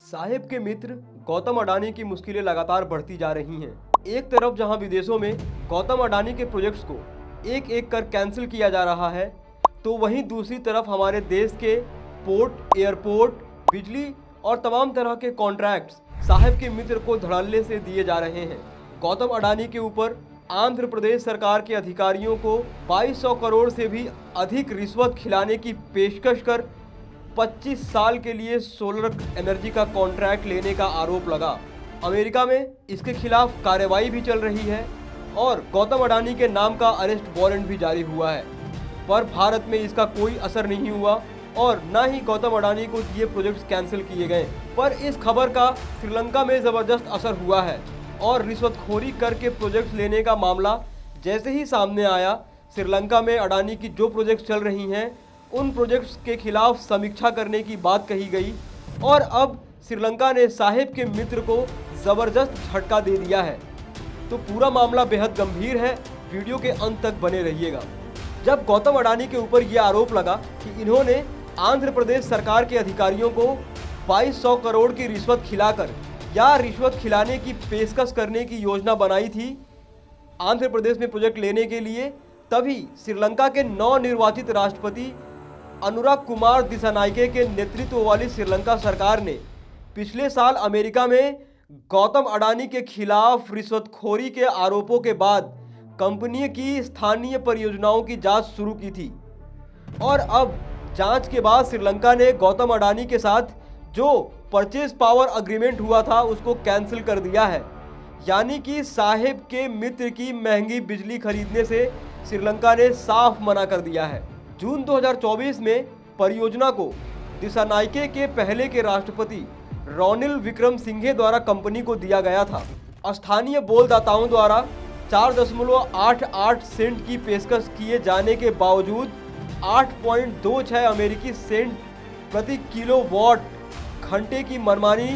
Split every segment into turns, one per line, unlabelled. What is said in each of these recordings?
साहिब के मित्र गौतम अडानी की मुश्किलें लगातार बढ़ती जा रही हैं। एक तरफ जहां विदेशों में गौतम अडानी के प्रोजेक्ट्स को एक एक कर कैंसिल किया जा रहा है, तो वहीं दूसरी तरफ हमारे देश के पोर्ट, एयरपोर्ट, बिजली और तमाम तरह के कॉन्ट्रैक्ट्स साहिब के मित्र को धड़ल्ले से दिए जा रहे हैं। गौतम अडानी के ऊपर आंध्र प्रदेश सरकार के अधिकारियों को 2200 करोड़ से भी अधिक रिश्वत खिलाने की पेशकश कर 25 साल के लिए सोलर एनर्जी का कॉन्ट्रैक्ट लेने का आरोप लगा। अमेरिका में इसके खिलाफ कार्रवाई भी चल रही है और गौतम अडानी के नाम का अरेस्ट वारंट भी जारी हुआ है, पर भारत में इसका कोई असर नहीं हुआ और न ही गौतम अडानी को दिए प्रोजेक्ट्स कैंसिल किए गए। पर इस खबर का श्रीलंका में ज़बरदस्त असर हुआ है और रिश्वतखोरी करके प्रोजेक्ट्स लेने का मामला जैसे ही सामने आया, श्रीलंका में अडानी की जो प्रोजेक्ट्स चल रही हैं उन प्रोजेक्ट्स के खिलाफ समीक्षा करने की बात कही गई और अब श्रीलंका ने साहिब के मित्र को ज़बरदस्त झटका दे दिया है। तो पूरा मामला बेहद गंभीर है, वीडियो के अंत तक बने रहिएगा। जब गौतम अडानी के ऊपर यह आरोप लगा कि इन्होंने आंध्र प्रदेश सरकार के अधिकारियों को 2200 करोड़ की रिश्वत खिलाकर या रिश्वत खिलाने की पेशकश करने की योजना बनाई थी आंध्र प्रदेश में प्रोजेक्ट लेने के लिए, तभी श्रीलंका के नवनिर्वाचित राष्ट्रपति अनुराग कुमार दिसानायके के नेतृत्व वाली श्रीलंका सरकार ने पिछले साल अमेरिका में गौतम अडानी के खिलाफ रिश्वतखोरी के आरोपों के बाद कंपनी की स्थानीय परियोजनाओं की जांच शुरू की थी और अब जांच के बाद श्रीलंका ने गौतम अडानी के साथ जो परचेज पावर अग्रीमेंट हुआ था उसको कैंसिल कर दिया है। यानी कि साहिब के मित्र की महंगी बिजली खरीदने से श्रीलंका ने साफ मना कर दिया है। जून 2024 में परियोजना को दिसानायके के पहले के राष्ट्रपति रोनिल विक्रमसिंघे द्वारा कंपनी को दिया गया था। स्थानीय बोलदाताओं द्वारा 4.88 सेंट की पेशकश किए जाने के बावजूद 8.26 अमेरिकी सेंट प्रति किलोवाट घंटे की मनमानी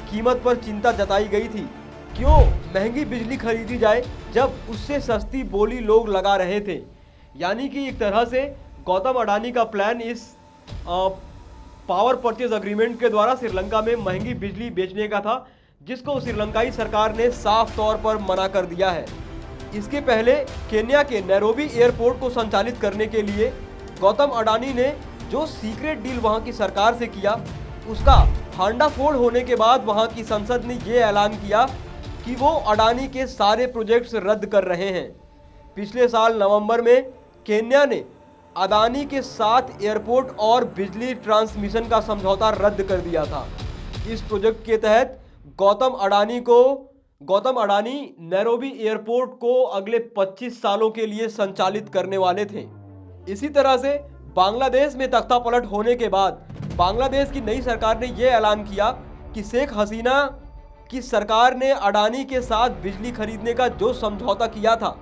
कीमत पर चिंता जताई गई थी। क्यों महंगी बिजली खरीदी जाए जब उससे सस्ती बोली लोग लगा रहे थे। यानी कि एक तरह से गौतम अडानी का प्लान इस पावर परचेज अग्रीमेंट के द्वारा श्रीलंका में महंगी बिजली बेचने का था, जिसको श्रीलंकाई सरकार ने साफ तौर पर मना कर दिया है। इसके पहले केन्या के नैरोबी एयरपोर्ट को संचालित करने के लिए गौतम अडानी ने जो सीक्रेट डील वहां की सरकार से किया, उसका भांडाफोड़ होने के बाद वहां की संसद ने यह ऐलान किया कि वो अडानी के सारे प्रोजेक्ट्स रद्द कर रहे हैं। पिछले साल नवंबर में केन्या ने अडानी के साथ एयरपोर्ट और बिजली ट्रांसमिशन का समझौता रद्द कर दिया था। इस प्रोजेक्ट के तहत गौतम अडानी नैरोबी एयरपोर्ट को अगले 25 सालों के लिए संचालित करने वाले थे। इसी तरह से बांग्लादेश में तख्तापलट होने के बाद बांग्लादेश की नई सरकार ने यह ऐलान किया कि शेख हसीना की सरकार ने अडानी के साथ बिजली खरीदने का जो समझौता किया था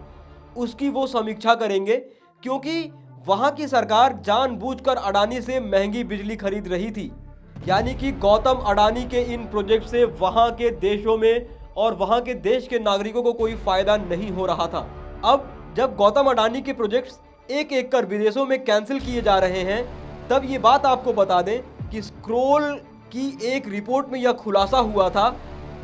उसकी वो समीक्षा करेंगे, क्योंकि वहां की सरकार जानबूझकर अडानी से महंगी बिजली खरीद रही थी। यानी कि गौतम अडानी के इन प्रोजेक्ट से वहां के देशों में और वहां के देश के नागरिकों को कोई फायदा नहीं हो रहा था। अब जब गौतम अडानी के प्रोजेक्ट्स एक एक कर विदेशों में कैंसिल किए जा रहे हैं, तब ये बात आपको बता दें कि स्क्रोल की एक रिपोर्ट में यह खुलासा हुआ था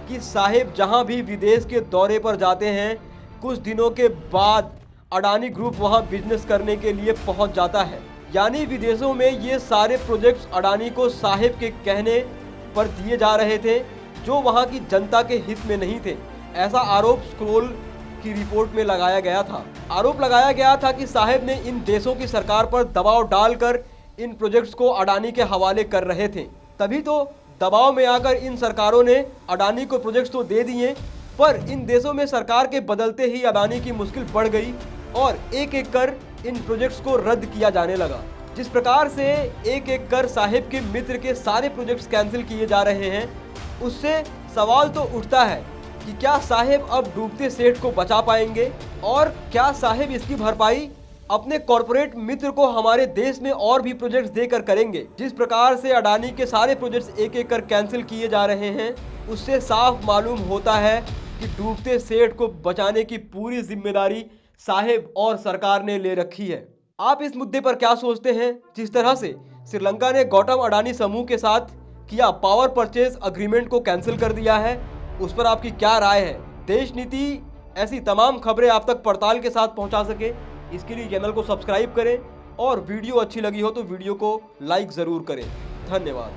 कि साहिब जहां भी विदेश के दौरे पर जाते हैं, कुछ दिनों के बाद अडानी ग्रुप वहां बिजनेस करने के लिए पहुंच जाता है। यानी विदेशों में ये सारे प्रोजेक्ट्स अडानी को साहिब के कहने पर दिए जा रहे थे, जो वहां की जनता के हित में नहीं थे। ऐसा आरोप स्क्रोल की रिपोर्ट में लगाया गया था। आरोप लगाया गया था कि साहिब ने इन देशों की सरकार पर दबाव डालकर इन प्रोजेक्ट्स को अडानी के हवाले कर रहे थे। तभी तो दबाव में आकर इन सरकारों ने अडानी को प्रोजेक्ट्स तो दे दिए, पर इन देशों में सरकार के बदलते ही अडानी की मुश्किल बढ़ गई और एक एक कर इन प्रोजेक्ट्स को रद्द किया जाने लगा। जिस प्रकार से एक एक कर साहिब के मित्र के सारे प्रोजेक्ट्स कैंसिल किए जा रहे हैं, उससे सवाल तो उठता है कि क्या साहिब अब डूबते सेठ को बचा पाएंगे और क्या साहिब इसकी भरपाई अपने कॉरपोरेट मित्र को हमारे देश में और भी प्रोजेक्ट्स देकर करेंगे। जिस प्रकार से अडानी के सारे प्रोजेक्ट्स एक एक कर कैंसिल किए जा रहे हैं, उससे साफ मालूम होता है कि डूबते सेठ को बचाने की पूरी जिम्मेदारी साहिब और सरकार ने ले रखी है। आप इस मुद्दे पर क्या सोचते हैं? जिस तरह से श्रीलंका ने गौतम अडानी समूह के साथ क्या पावर परचेज अग्रीमेंट को कैंसिल कर दिया है? उस पर आपकी क्या राय है? देश नीति ऐसी तमाम खबरें आप तक पड़ताल के साथ पहुंचा सके, इसके लिए चैनल को सब्सक्राइब करें और वीडियो अच्छी लगी हो तो वीडियो को लाइक ज़रूर करें। धन्यवाद।